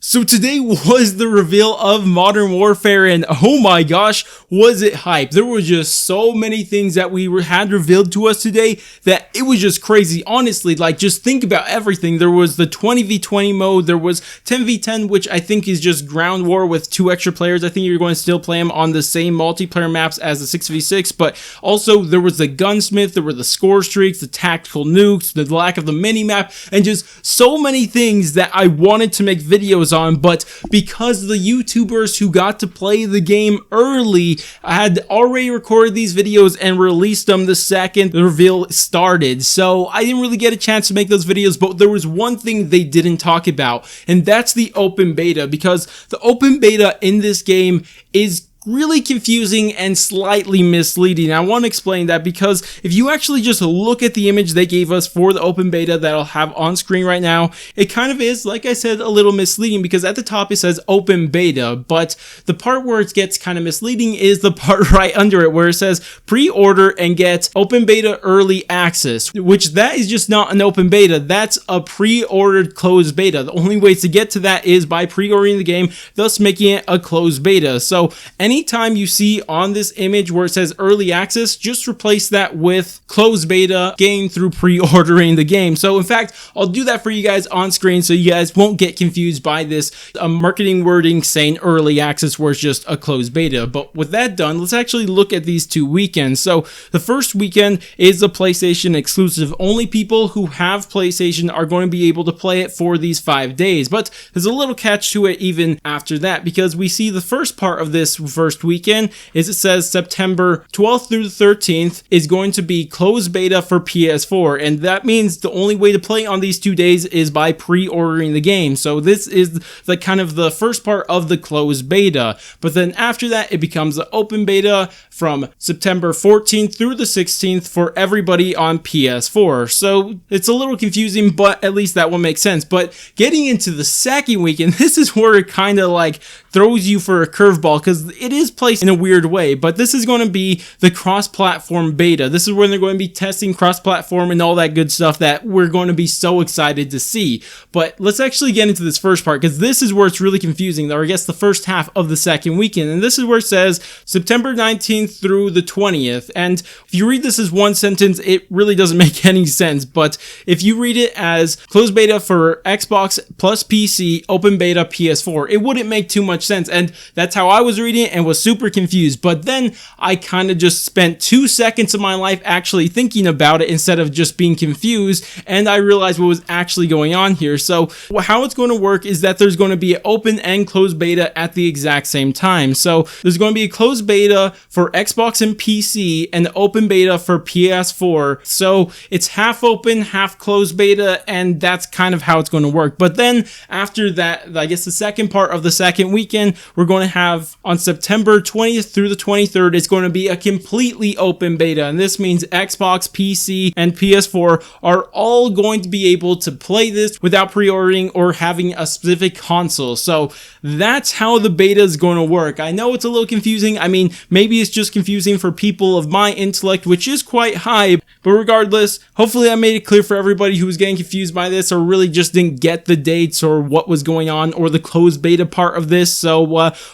So today was the reveal of Modern Warfare, and oh my gosh, was it hype. There were just so many things that had revealed to us today that it was just crazy. Honestly, like, just think about everything. There was the 20v20 mode, there was 10v10, which I think is just ground war with 2 extra players. I think you're going to still play them on the same multiplayer maps as the 6v6, but also there was the gunsmith, there were the score streaks, the tactical nukes, the lack of the mini-map, and just so many things that I wanted to make videos on, but because the YouTubers who got to play the game early had already recorded these videos and released them the second the reveal started, so I didn't really get a chance to make those videos. But there was one thing they didn't talk about, and that's the open beta, because the open beta in this game is really confusing and slightly misleading. I want to explain that because if you actually just look at the image they gave us for the open beta that I'll have on screen right now, it kind of is, like I said, a little misleading, because at the top it says open beta, but the part where it gets kind of misleading is the part right under it where it says pre-order and get open beta early access, which that is just not an open beta. That's a pre-ordered closed beta. The only way to get to that is by pre-ordering the game, thus making it a closed beta. So anytime you see on this image where it says early access, just replace that with closed beta gained through pre-ordering the game. So in fact, I'll do that for you guys on screen so you guys won't get confused by this marketing wording saying early access where it's just a closed beta. But with that done, let's actually look at these 2 weekends. So the first weekend is the PlayStation exclusive. Only people who have PlayStation are going to be able to play it for these 5 days. But there's a little catch to it even after that, because we see the first part of this first weekend is it says September 12th through the 13th is going to be closed beta for PS4, and that means the only way to play on these 2 days is by pre-ordering the game. So this is the kind of the first part of the closed beta, but then after that it becomes the open beta from September 14th through the 16th for everybody on PS4. So it's a little confusing, but at least that one makes sense. But getting into the second weekend, this is where it kind of like throws you for a curveball, because it is placed in a weird way, but this is going to be the cross-platform beta. This is when they're going to be testing cross-platform and all that good stuff that we're going to be so excited to see. But let's actually get into this first part, because this is where it's really confusing, or I guess the first half of the second weekend. And this is where it says September 19th through the 20th. And if you read this as one sentence, it really doesn't make any sense. But if you read it as closed beta for Xbox plus PC, open beta PS4, it wouldn't make too much sense. And that's how I was reading it and was super confused. But then I kind of just spent 2 seconds of my life actually thinking about it instead of just being confused, and I realized what was actually going on here. So how it's going to work is that there's going to be an open and closed beta at the exact same time. So there's going to be a closed beta for Xbox and PC and open beta for PS4. So it's half open, half closed beta, and that's kind of how it's going to work. But then after that, I guess the second part of the second weekend, we're going to have on September 20th through the 23rd, it's going to be a completely open beta. And this means Xbox, PC, and PS4 are all going to be able to play this without pre-ordering or having a specific console. So that's how the beta is going to work. I know it's a little confusing. I mean, maybe it's just confusing for people of my intellect, which is quite high. But regardless, hopefully I made it clear for everybody who was getting confused by this or really just didn't get the dates or what was going on or the closed beta part of this. So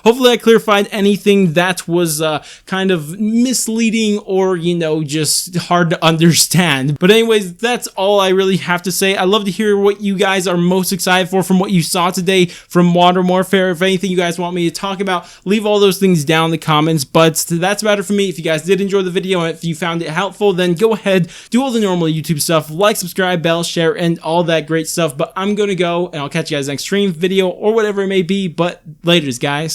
hopefully I clarified anything that was kind of misleading or, you know, just hard to understand. But anyways, that's all I really have to say. I'd love to hear what you guys are most excited for from what you saw today from Modern Warfare. If anything you guys want me to talk about, leave all those things down in the comments. But that's about it for me. If you guys did enjoy the video and if you found it helpful, then go ahead, do all the normal YouTube stuff, like, subscribe, bell, share, and all that great stuff. But I'm gonna go, and I'll catch you guys next stream, video, or whatever it may be. But laters, guys.